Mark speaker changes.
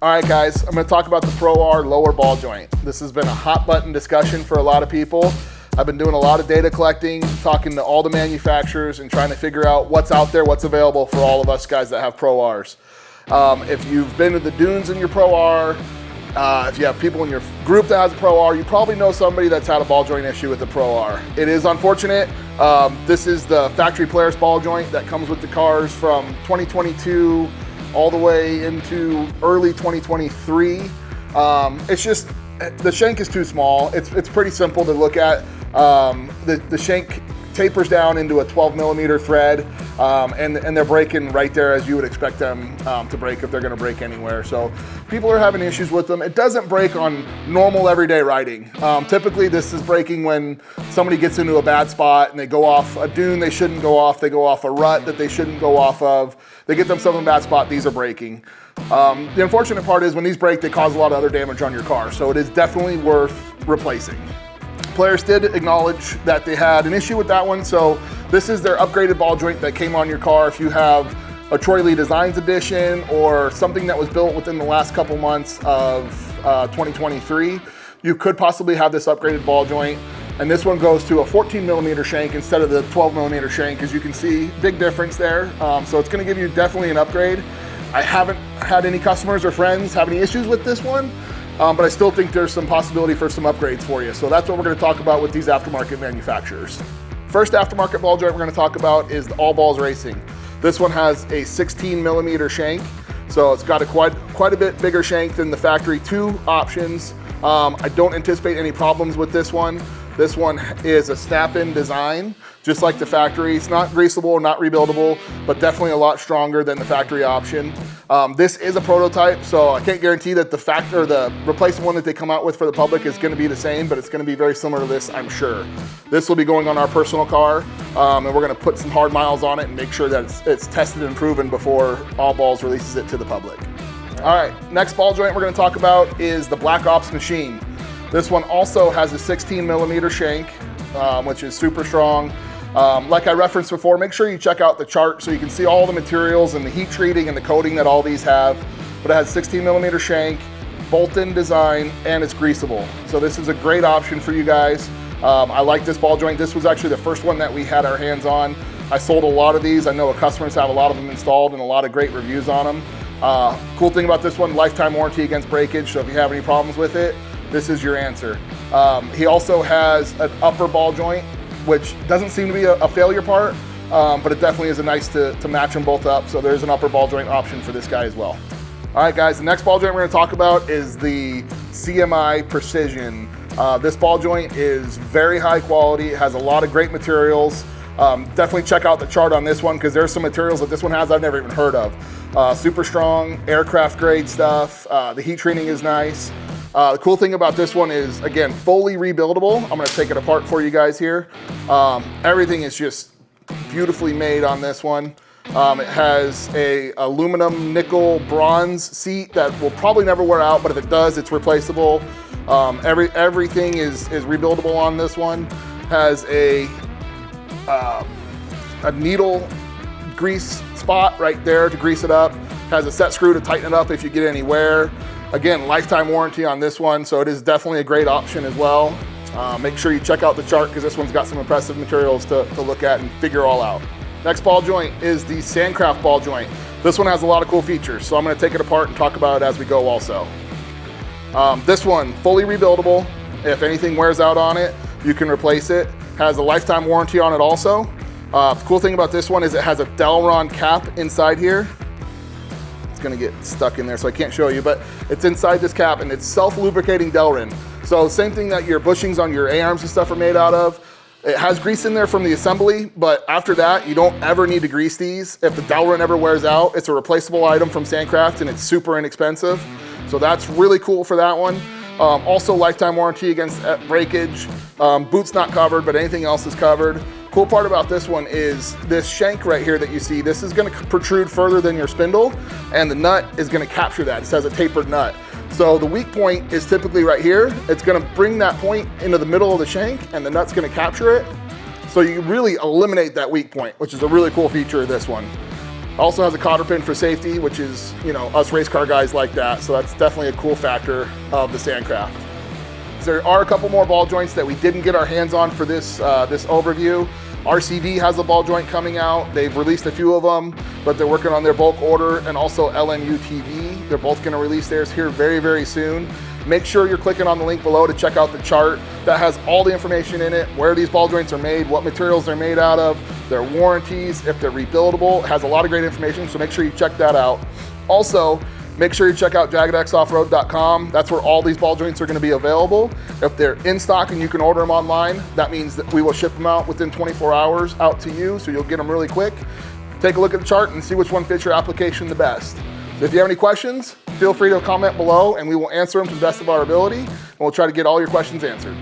Speaker 1: All right, guys, I'm gonna talk about the Pro R lower ball joint. This has been a hot button discussion for a lot of people. I've been doing a lot of data collecting, talking to all the manufacturers and trying to figure out what's out there, what's available for all of us guys that have Pro Rs. If you've been to the dunes in your Pro R, if you have people in your group that has a Pro R, you probably know somebody that's had a ball joint issue with the Pro R. It is unfortunate. This is the factory Polaris ball joint that comes with the cars from 2022 all the way into early 2023. It's just, the shank is too small. It's pretty simple to look at. The shank tapers down into a 12 millimeter thread, and they're breaking right there as you would expect them to break if they're gonna break anywhere. So people are having issues with them. It doesn't break on normal everyday riding. Typically this is breaking when somebody gets into a bad spot and they go off a dune they shouldn't go off, they go off a rut that they shouldn't go off of, they get themselves in a bad spot, these are breaking. The unfortunate part is when these break, they cause a lot of other damage on your car. So it is definitely worth replacing. Polaris did acknowledge that they had an issue with that one, so this is their upgraded ball joint that came on your car. If you have a Troy Lee Designs edition or something that was built within the last couple months of 2023, you could possibly have this upgraded ball joint. And this one goes to a 14 millimeter shank instead of the 12 millimeter shank. As you can see, big difference there. So it's gonna give you definitely an upgrade. I haven't had any customers or friends have any issues with this one. But I still think there's some possibility for some upgrades for you. So that's what we're gonna talk about with these aftermarket manufacturers. First aftermarket ball joint we're gonna talk about is the All Balls Racing. This one has a 16 millimeter shank. So it's got a quite a bit bigger shank than the factory 2 options. I don't anticipate any problems with this one. This one is a snap-in design, just like the factory. It's not greasable, not rebuildable, but definitely a lot stronger than the factory option. This is a prototype, so I can't guarantee that the replacement one that they come out with for the public is gonna be the same, but it's gonna be very similar to this, I'm sure. This will be going on our personal car, and we're gonna put some hard miles on it and make sure that it's tested and proven before All Balls releases it to the public. All right, next ball joint we're gonna talk about is the Black Ops Machine. This one also has a 16 millimeter shank, which is super strong. Like I referenced before, make sure you check out the chart so you can see all the materials and the heat treating and the coating that all these have. But it has 16 millimeter shank, bolt-in design, and it's greasable. So this is a great option for you guys. I like this ball joint. This was actually the first one that we had our hands on. I sold a lot of these. I know customers have a lot of them installed and a lot of great reviews on them. Cool thing about this one, lifetime warranty against breakage. So if you have any problems with it, this is your answer. He also has an upper ball joint, which doesn't seem to be a failure part, but it definitely is nice to match them both up. So there's an upper ball joint option for this guy as well. All right, guys, the next ball joint we're gonna talk about is the CMI Precision. This ball joint is very high quality. It has a lot of great materials. Definitely check out the chart on this one because there's some materials that this one has I've never even heard of. Super strong, aircraft grade stuff. The heat treating is nice. The cool thing about this one is, again, fully rebuildable. I'm gonna take it apart for you guys here. Everything is just beautifully made on this one. It has a aluminum nickel bronze seat that will probably never wear out, but if it does, it's replaceable. Everything is rebuildable on this one. Has a needle grease spot right there to grease it up. Has a set screw to tighten it up if you get any wear. Again, lifetime warranty on this one, so it is definitely a great option as well. Make sure you check out the chart because this one's got some impressive materials to look at and figure all out. Next ball joint is the Sandcraft ball joint. This one has a lot of cool features, so I'm gonna take it apart and talk about it as we go also. This one, fully rebuildable. If anything wears out on it, you can replace it. Has a lifetime warranty on it also. The cool thing about this one is it has a Delron cap inside here. Gonna get stuck in there so I can't show you, but it's inside this cap and it's self-lubricating Delrin. So same thing that your bushings on your A-arms and stuff are made out of. It has grease in there from the assembly, but after that, you don't ever need to grease these. If the Delrin ever wears out, it's a replaceable item from Sandcraft and it's super inexpensive. So that's really cool for that one. Also lifetime warranty against breakage. Boot's not covered, but anything else is covered. Cool part about this one is this shank right here that you see, this is gonna protrude further than your spindle and the nut is gonna capture that. It has a tapered nut. So the weak point is typically right here. It's gonna bring that point into the middle of the shank and the nut's gonna capture it. So you really eliminate that weak point, which is a really cool feature of this one. Also has a cotter pin for safety, which is, you know, us race car guys like that. So that's definitely a cool factor of the Sandcraft. There are a couple more ball joints that we didn't get our hands on for this, this overview. RCV has a ball joint coming out. They've released a few of them, but they're working on their bulk order, and also LMU TV. They're both gonna release theirs here very, very soon. Make sure you're clicking on the link below to check out the chart. That has all the information in it, where these ball joints are made, what materials they're made out of, their warranties, if they're rebuildable. It has a lot of great information, so make sure you check that out. Also, make sure you check out jaggedxoffroad.com. That's where all these ball joints are gonna be available. If they're in stock and you can order them online, that means that we will ship them out within 24 hours out to you, so you'll get them really quick. Take a look at the chart and see which one fits your application the best. If you have any questions, feel free to comment below and we will answer them to the best of our ability, and we'll try to get all your questions answered.